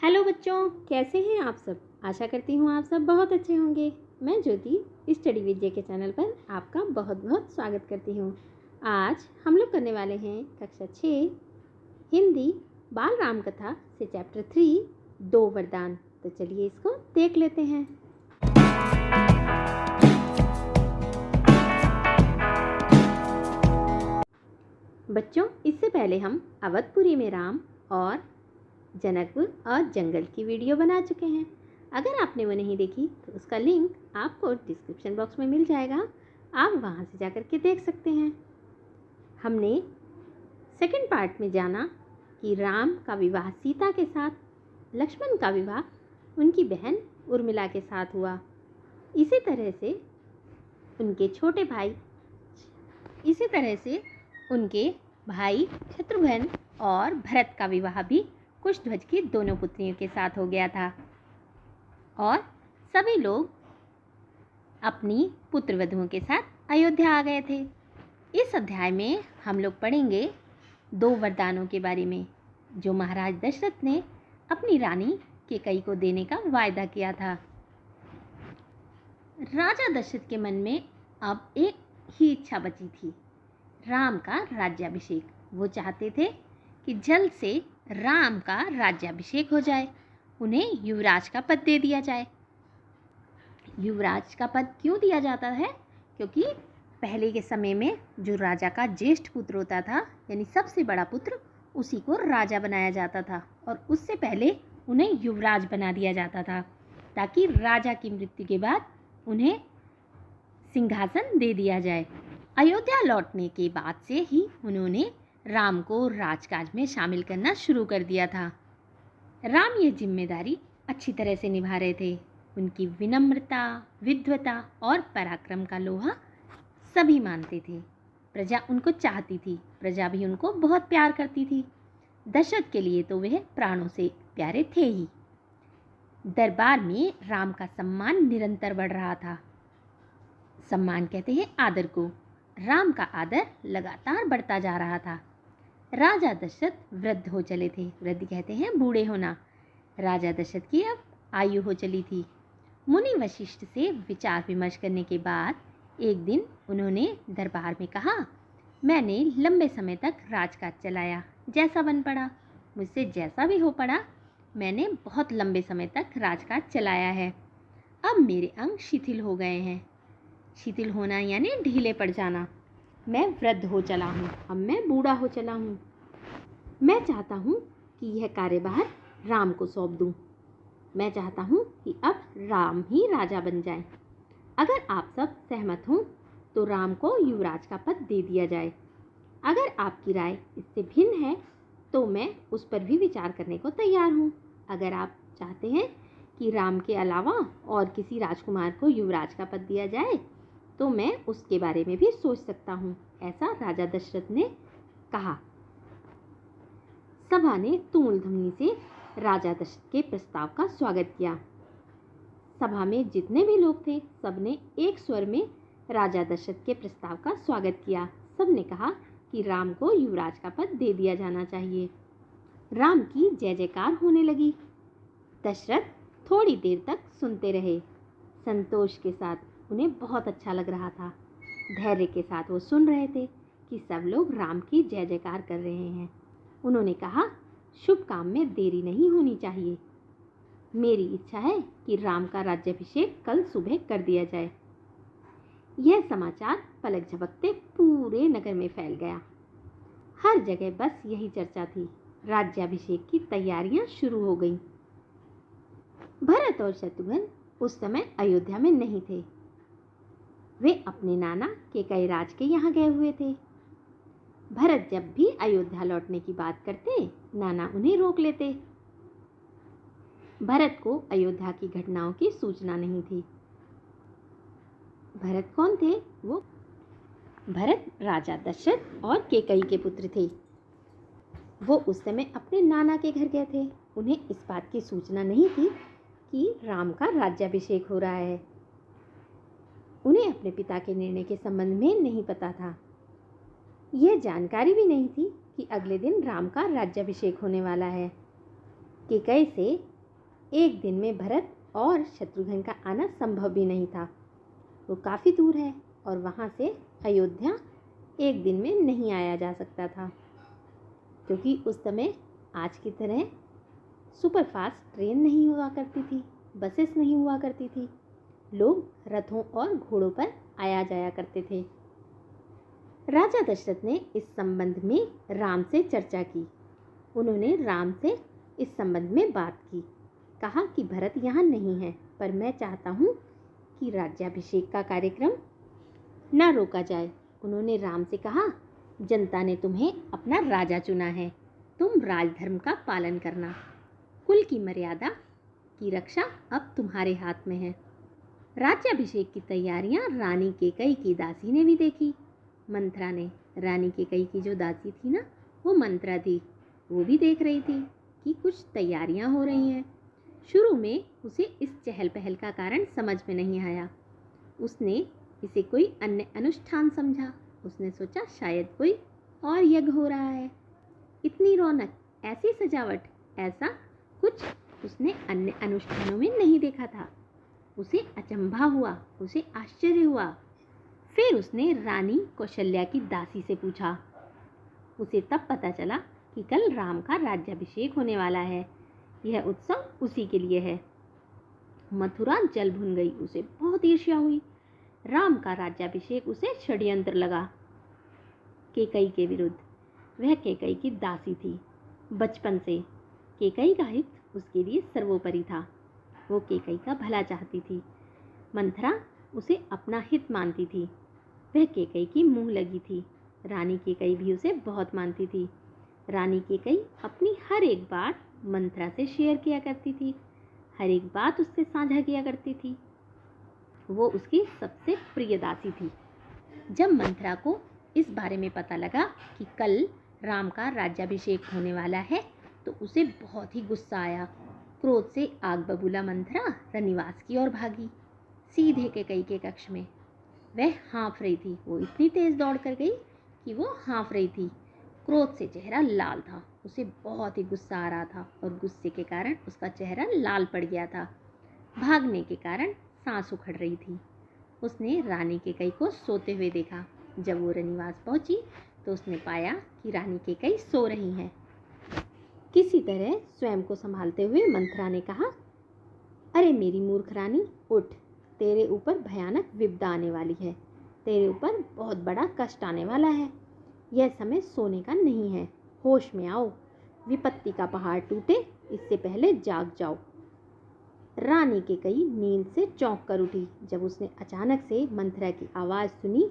Hello बच्चों, कैसे हैं आप सब। आशा करती हूँ आप सब बहुत अच्छे होंगे। मैं ज्योति स्टडी विद जे के चैनल पर आपका बहुत बहुत स्वागत करती हूँ। आज हम लोग करने वाले हैं कक्षा 6 हिंदी बाल राम कथा से चैप्टर 3 दो वरदान। तो चलिए इसको देख लेते हैं। बच्चों, इससे पहले हम अवधपुरी में राम और जनकपुर और जंगल की वीडियो बना चुके हैं। अगर आपने वो नहीं देखी तो उसका लिंक आपको डिस्क्रिप्शन बॉक्स में मिल जाएगा, आप वहाँ से जाकर के देख सकते हैं। हमने सेकंड पार्ट में जाना कि राम का विवाह सीता के साथ, लक्ष्मण का विवाह उनकी बहन उर्मिला के साथ हुआ। इसी तरह से उनके भाई शत्रुघ्न और भरत का विवाह भी कुशध्वज की दोनों पुत्रियों के साथ हो गया था और सभी लोग अपनी पुत्रवधुओं के साथ अयोध्या आ गए थे। इस अध्याय में हम लोग पढ़ेंगे दो वरदानों के बारे में जो महाराज दशरथ ने अपनी रानी कैकेयी को देने का वायदा किया था। राजा दशरथ के मन में अब एक ही इच्छा बची थी, राम का राज्याभिषेक। वो चाहते थे कि जल्द से राम का राज्याभिषेक हो जाए, उन्हें युवराज का पद दे दिया जाए। युवराज का पद क्यों दिया जाता है? क्योंकि पहले के समय में जो राजा का ज्येष्ठ पुत्र होता था, यानी सबसे बड़ा पुत्र, उसी को राजा बनाया जाता था और उससे पहले उन्हें युवराज बना दिया जाता था ताकि राजा की मृत्यु के बाद उन्हें सिंहासन दे दिया जाए। अयोध्या लौटने के बाद से ही उन्होंने राम को राजकाज में शामिल करना शुरू कर दिया था। राम ये जिम्मेदारी अच्छी तरह से निभा रहे थे। उनकी विनम्रता, विद्वता और पराक्रम का लोहा सभी मानते थे। प्रजा उनको चाहती थी, प्रजा भी उनको बहुत प्यार करती थी। दशरथ के लिए तो वह प्राणों से प्यारे थे ही। दरबार में राम का सम्मान निरंतर बढ़ रहा था। सम्मान कहते हैं आदर को। राम का आदर लगातार बढ़ता जा रहा था। राजा दशरथ वृद्ध हो चले थे। वृद्ध कहते हैं बूढ़े होना। राजा दशरथ की अब आयु हो चली थी। मुनि वशिष्ठ से विचार विमर्श करने के बाद एक दिन उन्होंने दरबार में कहा, मैंने लंबे समय तक राजकाज चलाया, जैसा बन पड़ा, मुझसे जैसा भी हो पड़ा, मैंने बहुत लंबे समय तक राजकाज चलाया है। अब मेरे अंग शिथिल हो गए हैं। शिथिल होना यानी ढीले पड़ जाना। मैं वृद्ध हो चला हूँ, अब मैं बूढ़ा हो चला हूँ। मैं चाहता हूँ कि यह कार्यभार राम को सौंप दूँ। मैं चाहता हूँ कि अब राम ही राजा बन जाए। अगर आप सब सहमत हों तो राम को युवराज का पद दे दिया जाए। अगर आपकी राय इससे भिन्न है तो मैं उस पर भी विचार करने को तैयार हूँ। अगर आप चाहते हैं कि राम के अलावा और किसी राजकुमार को युवराज का पद दिया जाए तो मैं उसके बारे में भी सोच सकता हूँ, ऐसा राजा दशरथ ने कहा। सभा ने तुमुल ध्वनि से राजा दशरथ के प्रस्ताव का स्वागत किया। सभा में जितने भी लोग थे सबने एक स्वर में राजा दशरथ के प्रस्ताव का स्वागत किया। सबने कहा कि राम को युवराज का पद दे दिया जाना चाहिए। राम की जय जयकार होने लगी। दशरथ थोड़ी देर तक सुनते रहे, संतोष के साथ। उन्हें बहुत अच्छा लग रहा था। धैर्य के साथ वो सुन रहे थे कि सब लोग राम की जय जयकार कर रहे हैं। उन्होंने कहा, शुभ काम में देरी नहीं होनी चाहिए। मेरी इच्छा है कि राम का राज्याभिषेक कल सुबह कर दिया जाए। यह समाचार पलक झपकते पूरे नगर में फैल गया। हर जगह बस यही चर्चा थी। राज्याभिषेक की तैयारियां शुरू हो गईं। भरत और शत्रुघ्न उस समय अयोध्या में नहीं थे। वे अपने नाना कैकेयी राज के यहाँ गए हुए थे। भरत जब भी अयोध्या लौटने की बात करते, नाना उन्हें रोक लेते। भरत को अयोध्या की घटनाओं की सूचना नहीं थी। भरत कौन थे? भरत राजा दशरथ और कैकेयी के पुत्र थे। वो उस समय अपने नाना के घर गए थे। उन्हें इस बात की सूचना नहीं थी कि राम का राज्याभिषेक हो रहा है। उन्हें अपने पिता के निर्णय के संबंध में नहीं पता था। यह जानकारी भी नहीं थी कि अगले दिन राम का राज्याभिषेक होने वाला है। कैकेयी से एक दिन में भरत और शत्रुघ्न का आना संभव भी नहीं था। वो काफ़ी दूर है और वहाँ से अयोध्या एक दिन में नहीं आया जा सकता था, क्योंकि उस समय आज की तरह सुपरफास्ट ट्रेन नहीं हुआ करती थी, बसेस नहीं हुआ करती थी। लोग रथों और घोड़ों पर आया जाया करते थे। राजा दशरथ ने इस संबंध में राम से चर्चा की। उन्होंने राम से इस संबंध में बात की। कहा कि भरत यहाँ नहीं है, पर मैं चाहता हूँ कि राज्याभिषेक का कार्यक्रम ना रोका जाए। उन्होंने राम से कहा, जनता ने तुम्हें अपना राजा चुना है, तुम राजधर्म का पालन करना। कुल की मर्यादा की रक्षा अब तुम्हारे हाथ में है। राज्याभिषेक की तैयारियां रानी केकई की दासी ने भी देखी। मंथरा ने, रानी केकई की जो दासी थी ना, वो मंथरा थी, वो भी देख रही थी कि कुछ तैयारियां हो रही हैं। शुरू में उसे इस चहल पहल का कारण समझ में नहीं आया। उसने इसे कोई अन्य अनुष्ठान समझा। उसने सोचा शायद कोई और यज्ञ हो रहा है। इतनी रौनक, ऐसी सजावट, ऐसा कुछ उसने अन्य अनुष्ठानों में नहीं देखा था। उसे अचंभा हुआ, उसे आश्चर्य हुआ। फिर उसने रानी कौशल्या की दासी से पूछा। उसे तब पता चला कि कल राम का राज्याभिषेक होने वाला है। यह उत्सव उसी के लिए है। मथुरा जल भुन गई। उसे बहुत ईर्ष्या हुई। राम का राज्याभिषेक उसे षड्यंत्र लगा केकई के विरुद्ध। वह केकई की दासी थी। बचपन से केकई का हित उसके लिए सर्वोपरि था। वो केकई का भला चाहती थी। मंथरा उसे अपना हित मानती थी। वह केकई की मुंह लगी थी। रानी केकई भी उसे बहुत मानती थी। रानी केकई अपनी हर एक बात मंथरा से शेयर किया करती थी, हर एक बात उससे साझा किया करती थी। वो उसकी सबसे प्रिय दासी थी। जब मंथरा को इस बारे में पता लगा कि कल राम का राज्याभिषेक होने वाला है, तो उसे बहुत ही गुस्सा आया। क्रोध से आग बबूला मंथरा रनिवास की ओर भागी, सीधे केकई के कक्ष में। वह हाँफ रही थी। वो इतनी तेज दौड़ कर गई कि वो हाँफ रही थी। क्रोध से चेहरा लाल था। उसे बहुत ही गुस्सा आ रहा था और गुस्से के कारण उसका चेहरा लाल पड़ गया था। भागने के कारण सांस उखड़ रही थी। उसने रानी केकई को सोते हुए देखा। जब वो रनिवास पहुंची तो उसने पाया कि रानी केकई सो रही हैं। किसी तरह स्वयं को संभालते हुए मंथरा ने कहा, अरे मेरी मूर्ख रानी, उठ, तेरे ऊपर भयानक विपदा आने वाली है। तेरे ऊपर बहुत बड़ा कष्ट आने वाला है। यह समय सोने का नहीं है। होश में आओ, विपत्ति का पहाड़ टूटे इससे पहले जाग जाओ। रानी केकई नींद से चौंक कर उठी। जब उसने अचानक से मंथरा की आवाज़ सुनी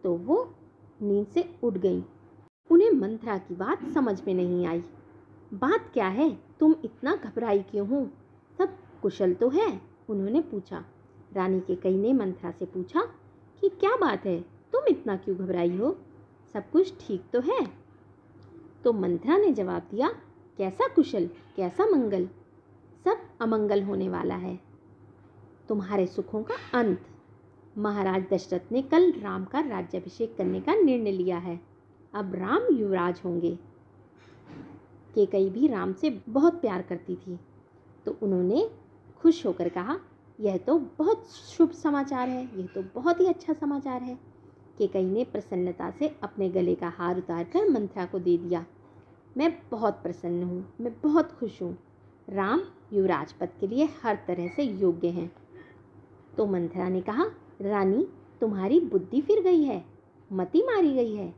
तो वो नींद से उठ गई। उन्हें मंथरा की बात समझ में नहीं आई। बात क्या है? तुम इतना घबराई क्यों हो? सब कुशल तो है? उन्होंने पूछा। रानी केकई ने मंथरा से पूछा कि क्या बात है, तुम इतना क्यों घबराई हो? सब कुछ ठीक तो है? तो मंथरा ने जवाब दिया, कैसा कुशल, कैसा मंगल, सब अमंगल होने वाला है। तुम्हारे सुखों का अंत। महाराज दशरथ ने कल राम का राज्याभिषेक करने का निर्णय लिया है। अब राम युवराज होंगे। केकई भी राम से बहुत प्यार करती थी, तो उन्होंने खुश होकर कहा, यह तो बहुत शुभ समाचार है, यह तो बहुत ही अच्छा समाचार है। केकई ने प्रसन्नता से अपने गले का हार उतारकर मंथरा को दे दिया। मैं बहुत प्रसन्न हूँ, मैं बहुत खुश हूँ। राम युवराज पद के लिए हर तरह से योग्य हैं। तो मंथरा ने कहा, रानी, तुम्हारी बुद्धि फिर गई है, मति मारी गई है।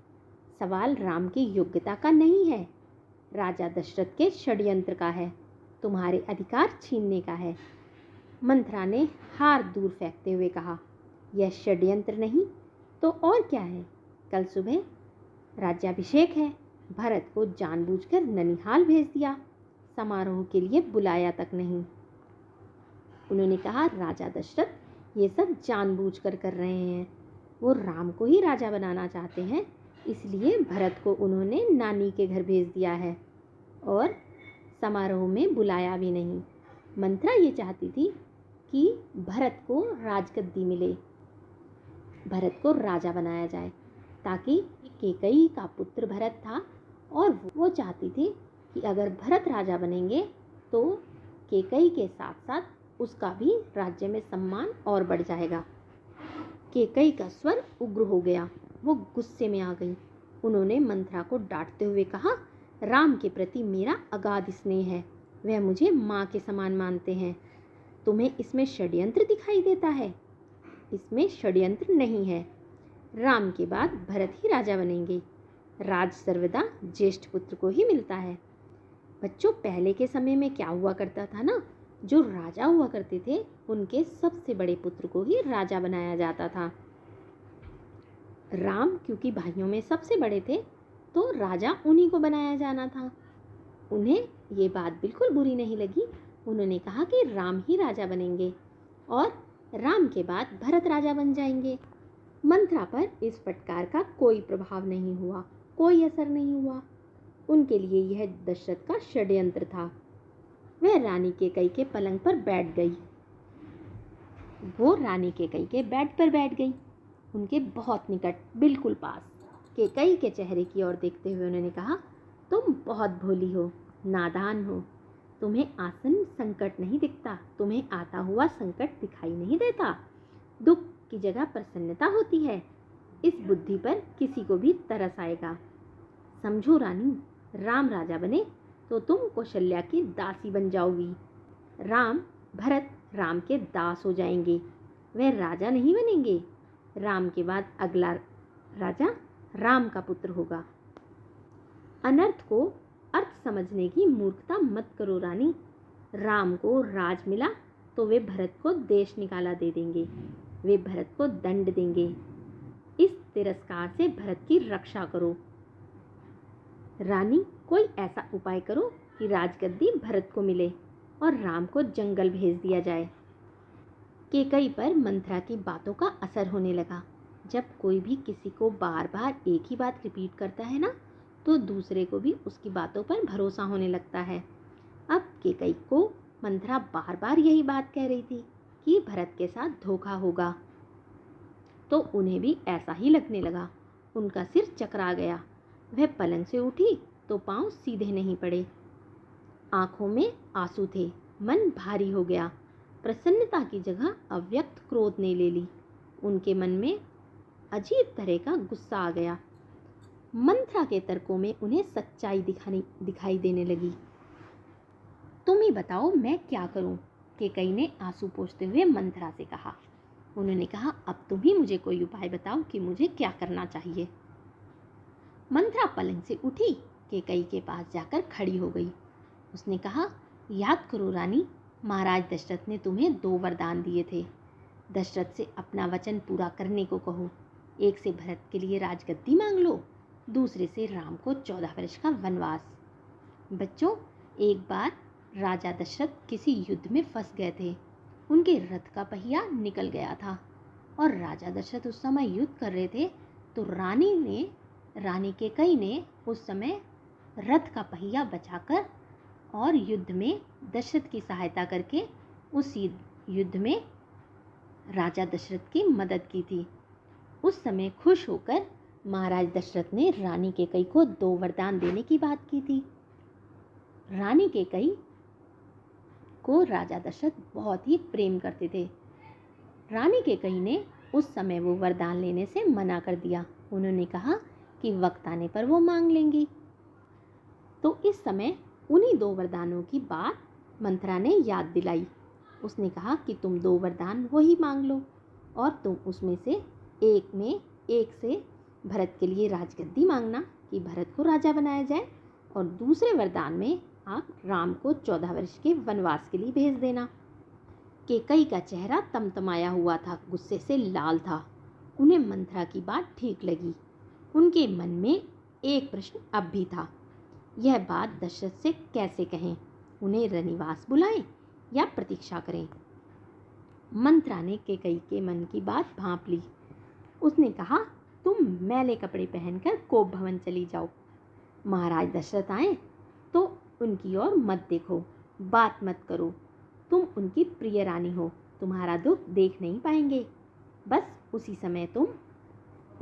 सवाल राम की योग्यता का नहीं है, राजा दशरथ के षड्यंत्र का है, तुम्हारे अधिकार छीनने का है। मंथरा ने हार दूर फेंकते हुए कहा, यह षड्यंत्र नहीं तो और क्या है? कल सुबह राज्याभिषेक है। भरत को जानबूझकर ननिहाल भेज दिया, समारोह के लिए बुलाया तक नहीं। उन्होंने कहा, राजा दशरथ ये सब जानबूझकर कर रहे हैं। वो राम को ही राजा बनाना चाहते हैं, इसलिए भरत को उन्होंने नानी के घर भेज दिया है और समारोह में बुलाया भी नहीं। मंथरा ये चाहती थी कि भरत को राजगद्दी मिले, भरत को राजा बनाया जाए, ताकि केकई का पुत्र भरत था और वो चाहती थी कि अगर भरत राजा बनेंगे तो केकई के साथ साथ उसका भी राज्य में सम्मान और बढ़ जाएगा। केकई का स्वर उग्र हो गया, वो गुस्से में आ गई। उन्होंने मंथरा को डांटते हुए कहा, राम के प्रति मेरा अगाध स्नेह है, वह मुझे माँ के समान मानते हैं। तुम्हें इसमें षड्यंत्र दिखाई देता है? इसमें षड्यंत्र नहीं है। राम के बाद भरत ही राजा बनेंगे। राज सर्वदा ज्येष्ठ पुत्र को ही मिलता है। बच्चों, पहले के समय में क्या हुआ करता था ना, जो राजा हुआ करते थे उनके सबसे बड़े पुत्र को ही राजा बनाया जाता था। राम क्योंकि भाइयों में सबसे बड़े थे तो राजा उन्हीं को बनाया जाना था। उन्हें ये बात बिल्कुल बुरी नहीं लगी। उन्होंने कहा कि राम ही राजा बनेंगे और राम के बाद भरत राजा बन जाएंगे। मंथरा पर इस फटकार का कोई प्रभाव नहीं हुआ, कोई असर नहीं हुआ। उनके लिए यह दशरथ का षड्यंत्र था। वह रानी केकई के पलंग पर बैठ गई। वो रानी केकई के बेड पर बैठ गई, उनके बहुत निकट, बिल्कुल पास। केकई के चेहरे की ओर देखते हुए उन्होंने कहा, तुम बहुत भोली हो, नादान हो। तुम्हें आसन संकट नहीं दिखता, तुम्हें आता हुआ संकट दिखाई नहीं देता। दुख की जगह प्रसन्नता होती है। इस बुद्धि पर किसी को भी तरस आएगा। समझो रानी, राम राजा बने तो तुम कौशल्या की दासी बन जाओगी। भरत राम के दास हो जाएंगे, वह राजा नहीं बनेंगे। राम के बाद अगला राजा राम का पुत्र होगा। अनर्थ को अर्थ समझने की मूर्खता मत करो रानी। राम को राज मिला तो वे भरत को देश निकाला दे देंगे, वे भरत को दंड देंगे। इस तिरस्कार से भरत की रक्षा करो। रानी, कोई ऐसा उपाय करो कि राजगद्दी भरत को मिले और राम को जंगल भेज दिया जाए। केकई पर मंथरा की बातों का असर होने लगा। जब कोई भी किसी को बार बार एक ही बात रिपीट करता है ना, तो दूसरे को भी उसकी बातों पर भरोसा होने लगता है। अब केकई को मंथरा बार बार यही बात कह रही थी कि भरत के साथ धोखा होगा, तो उन्हें भी ऐसा ही लगने लगा। उनका सिर चकरा गया। वह पलंग से उठी तो पांव सीधे नहीं पड़े। आंखों में आंसू थे, मन भारी हो गया। प्रसन्नता की जगह अव्यक्त क्रोध ने ले ली। उनके मन में अजीब तरह का गुस्सा आ गया। मंथरा के तर्कों में उन्हें सच्चाई दिखाई देने लगी। तुम ही बताओ मैं क्या करूं? केकई ने आंसू पोंछते हुए मंथरा से कहा। उन्होंने कहा, अब तुम ही मुझे कोई उपाय बताओ कि मुझे क्या करना चाहिए। मंथरा पलंग से उठी, केकई के पास जाकर खड़ी हो गई। उसने कहा, याद करो रानी, महाराज दशरथ ने तुम्हें 2 वरदान दिए थे। दशरथ से अपना वचन पूरा करने को कहो। एक से भरत के लिए राजगद्दी मांग लो, दूसरे से राम को 14 वर्ष का वनवास। बच्चों, एक बार राजा दशरथ किसी युद्ध में फंस गए थे। उनके रथ का पहिया निकल गया था और राजा दशरथ उस समय युद्ध कर रहे थे, तो रानी केकई ने उस समय रथ का पहिया बचाकर और युद्ध में दशरथ की सहायता करके उस युद्ध में राजा दशरथ की मदद की थी। उस समय खुश होकर महाराज दशरथ ने रानी केकई को 2 वरदान देने की बात की थी। रानी केकई को राजा दशरथ बहुत ही प्रेम करते थे। रानी केकई ने उस समय वो वरदान लेने से मना कर दिया। उन्होंने कहा कि वक्त आने पर वो मांग लेंगी। तो इस समय उन्हीं 2 वरदानों की बात मंथरा ने याद दिलाई। उसने कहा कि तुम 2 वरदान वही मांग लो और तुम उसमें से एक से भरत के लिए राजगद्दी मांगना कि भरत को राजा बनाया जाए, और दूसरे वरदान में आप राम को 14 वर्ष के वनवास के लिए भेज देना। केकई का चेहरा तमतमाया हुआ था, गुस्से से लाल था। उन्हें मंथरा की बात ठीक लगी। उनके मन में एक प्रश्न अब भी था, यह बात दशरथ से कैसे कहें? उन्हें रनिवास बुलाएं या प्रतीक्षा करें? मंथरा ने केकई के मन की बात भांप ली। उसने कहा, तुम मैले कपड़े पहनकर कोप भवन चली जाओ। महाराज दशरथ आए तो उनकी ओर मत देखो, बात मत करो। तुम उनकी प्रिय रानी हो, तुम्हारा दुख देख नहीं पाएंगे। बस उसी समय तुम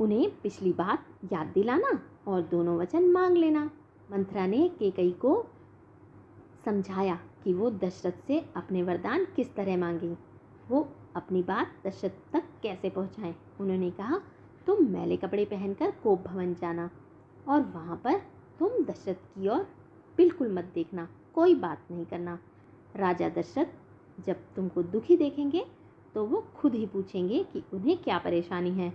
उन्हें पिछली बात याद दिलाना और दोनों वचन मांग लेना। मंथरा ने केकई को समझाया कि वो दशरथ से अपने वरदान किस तरह मांगे, वो अपनी बात दशरथ तक कैसे पहुंचाएं। उन्होंने कहा, तुम मैले कपड़े पहनकर कोप भवन जाना और वहाँ पर तुम दशरथ की ओर बिल्कुल मत देखना, कोई बात नहीं करना। राजा दशरथ जब तुमको दुखी देखेंगे तो वो खुद ही पूछेंगे कि उन्हें क्या परेशानी है,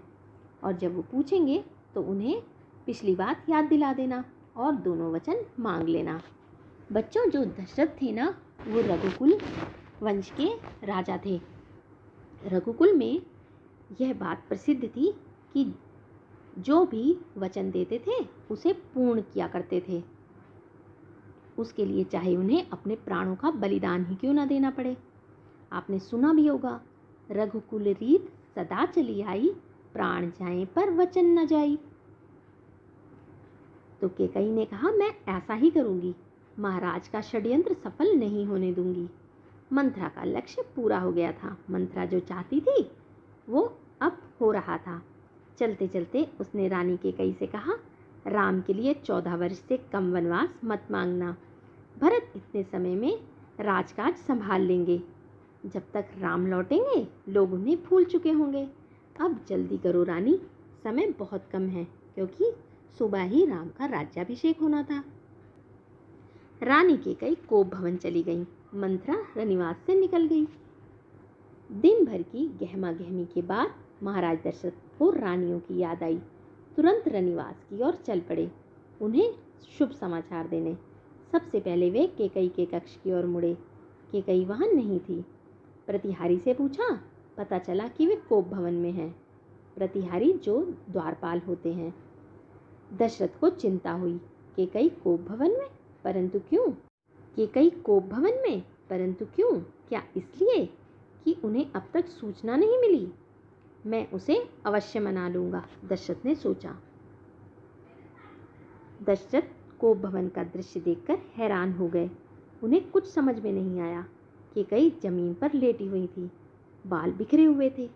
और जब वो पूछेंगे तो उन्हें पिछली बात याद दिला देना और दोनों वचन मांग लेना। बच्चों, जो दशरथ थे ना, वो रघुकुल वंश के राजा थे। रघुकुल में यह बात प्रसिद्ध थी कि जो भी वचन देते थे उसे पूर्ण किया करते थे, उसके लिए चाहे उन्हें अपने प्राणों का बलिदान ही क्यों न देना पड़े। आपने सुना भी होगा, रघुकुल रीत सदा चली आई, प्राण जाए पर वचन न जाई। तो केकई ने कहा, मैं ऐसा ही करूंगी, महाराज का षड्यंत्र सफल नहीं होने दूंगी। मंथरा का लक्ष्य पूरा हो गया था। मंथरा जो चाहती थी वो अब हो रहा था। चलते चलते उसने रानी केकई से कहा, राम के लिए 14 वर्ष से कम वनवास मत मांगना। भरत इतने समय में राजकाज संभाल लेंगे। जब तक राम लौटेंगे लोग उन्हें भूल चुके होंगे। अब जल्दी करो रानी, समय बहुत कम है, क्योंकि सुबह ही राम का राज्याभिषेक होना था। रानी केकई कोप भवन चली गई। मंथरा रनिवास से निकल गई। दिन भर की गहमा गहमी के बाद महाराज दशरथ को रानियों की याद आई। तुरंत रनिवास की ओर चल पड़े, उन्हें शुभ समाचार देने। सबसे पहले वे केकई के कक्ष की ओर मुड़े। केकई वहां नहीं थी। प्रतिहारी से पूछा, पता चला कि वे कोप भवन में हैं। प्रतिहारी जो द्वारपाल होते हैं। दशरथ को चिंता हुई, केकई कोप भवन में, परंतु क्यों? केकई कोप भवन में परंतु क्यों? क्या इसलिए कि उन्हें अब तक सूचना नहीं मिली? मैं उसे अवश्य मना लूंगा, दशरथ ने सोचा। दशरथ कोप भवन का दृश्य देखकर हैरान हो गए। उन्हें कुछ समझ में नहीं आया। केकई जमीन पर लेटी हुई थी, बाल बिखरे हुए थे,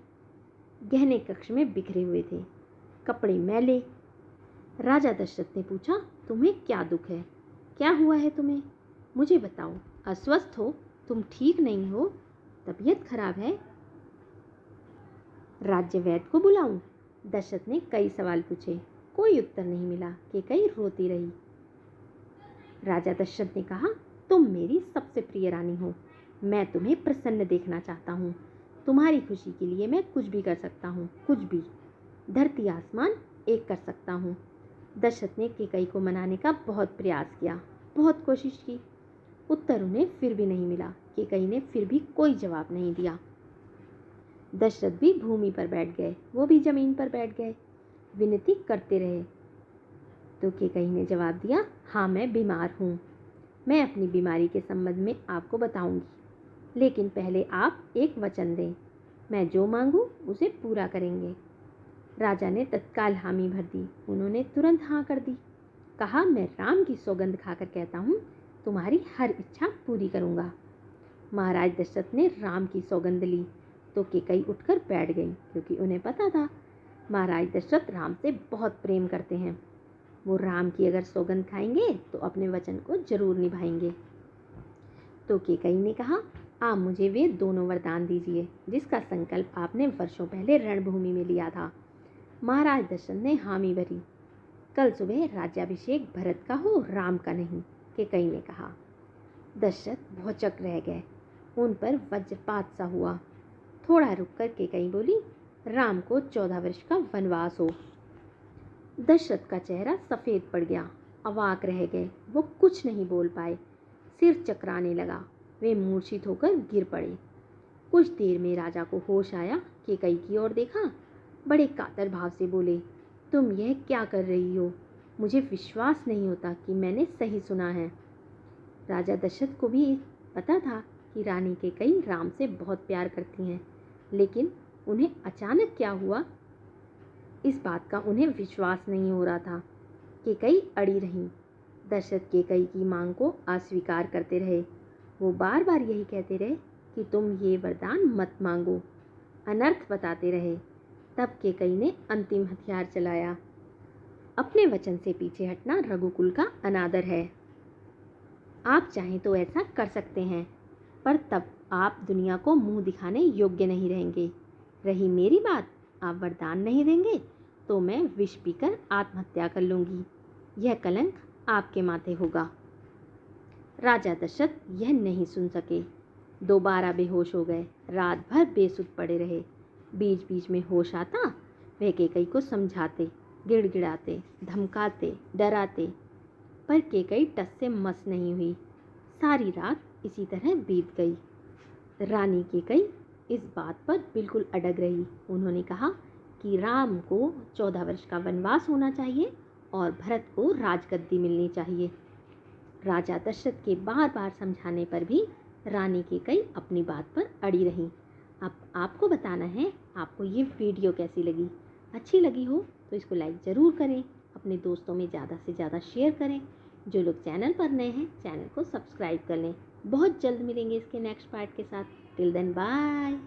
गहने कक्ष में बिखरे हुए थे, कपड़े मैले। राजा दशरथ ने पूछा, तुम्हें क्या दुख है? क्या हुआ है तुम्हें? मुझे बताओ। अस्वस्थ हो? तुम ठीक नहीं हो? तबीयत खराब है? राज्य वैद्य को बुलाऊं? दशरथ ने कई सवाल पूछे, कोई उत्तर नहीं मिला। केकई रोती रही। राजा दशरथ ने कहा, तुम मेरी सबसे प्रिय रानी हो, मैं तुम्हें प्रसन्न देखना चाहता हूँ। तुम्हारी खुशी के लिए मैं कुछ भी कर सकता हूँ, कुछ भी, धरती आसमान एक कर सकता हूँ। दशरथ ने केकई को मनाने का बहुत प्रयास किया, बहुत कोशिश की। उत्तर उन्हें फिर भी नहीं मिला। केकई ने फिर भी कोई जवाब नहीं दिया। दशरथ भी भूमि पर बैठ गए, वो भी जमीन पर बैठ गए, विनती करते रहे। तो केकई ने जवाब दिया, हाँ मैं बीमार हूँ, मैं अपनी बीमारी के संबंध में आपको बताऊंगी, लेकिन पहले आप एक वचन दें, मैं जो मांगूं उसे पूरा करेंगे। राजा ने तत्काल हामी भर दी। उन्होंने तुरंत हाँ कर दी। कहा, मैं राम की सौगंध खाकर कहता हूँ, तुम्हारी हर इच्छा पूरी करूँगा। महाराज दशरथ ने राम की सौगंध ली तो केकई उठकर बैठ गई, क्योंकि उन्हें पता था महाराज दशरथ राम से बहुत प्रेम करते हैं। वो राम की अगर सौगंध खाएंगे तो अपने वचन को जरूर निभाएंगे। तो केकई ने कहा, आप मुझे वे दोनों वरदान दीजिए जिसका संकल्प आपने वर्षों पहले रणभूमि में लिया था। महाराज दशरथ ने हामी भरी। कल सुबह राज्याभिषेक भरत का हो, राम का नहीं, केकई ने कहा। दशरथ भौचक रह गए। उन पर वज्रपात सा हुआ। थोड़ा रुककर केकई बोली, राम को 14 वर्ष का वनवास हो। दशरथ का चेहरा सफ़ेद पड़ गया, अवाक रह गए, वो कुछ नहीं बोल पाए। सिर चकराने लगा, वे मूर्छित होकर गिर पड़े। कुछ देर में राजा को होश आया, केकई की ओर देखा, बड़े कातर भाव से बोले, तुम यह क्या कर रही हो? मुझे विश्वास नहीं होता कि मैंने सही सुना है। राजा दशरथ को भी पता था कि रानी केकई राम से बहुत प्यार करती हैं, लेकिन उन्हें अचानक क्या हुआ, इस बात का उन्हें विश्वास नहीं हो रहा था। केकई अड़ी रहीं। दशरथ केकई की मांग को अस्वीकार करते रहे। वो बार बार यही कहते रहे कि तुम ये वरदान मत मांगो, अनर्थ बताते रहे। तब केकई ने अंतिम हथियार चलाया। अपने वचन से पीछे हटना रघुकुल का अनादर है। आप चाहें तो ऐसा कर सकते हैं, पर तब आप दुनिया को मुंह दिखाने योग्य नहीं रहेंगे। रही मेरी बात, आप वरदान नहीं देंगे तो मैं विष पीकर आत्महत्या कर लूँगी। यह कलंक आपके माथे होगा। राजा दशरथ यह नहीं सुन सके, दोबारा बेहोश हो गए। रात भर बेसुध पड़े रहे। बीच बीच में होश आता, वह कैकई को समझाते, गिड़गिड़ाते, धमकाते, डराते, पर कैकई टस से मस नहीं हुई। सारी रात इसी तरह बीत गई। रानी कैकई इस बात पर बिल्कुल अड़ग रही। उन्होंने कहा कि राम को 14 वर्ष का वनवास होना चाहिए और भरत को राजगद्दी मिलनी चाहिए। राजा दशरथ के बार बार समझाने पर भी रानी कैकई अपनी बात पर अड़ी रही। अब आपको बताना है आपको ये वीडियो कैसी लगी। अच्छी लगी हो तो इसको लाइक ज़रूर करें, अपने दोस्तों में ज़्यादा से ज़्यादा शेयर करें। जो लोग चैनल पर नए हैं चैनल को सब्सक्राइब कर लें। बहुत जल्द मिलेंगे इसके नेक्स्ट पार्ट के साथ। Till then bye.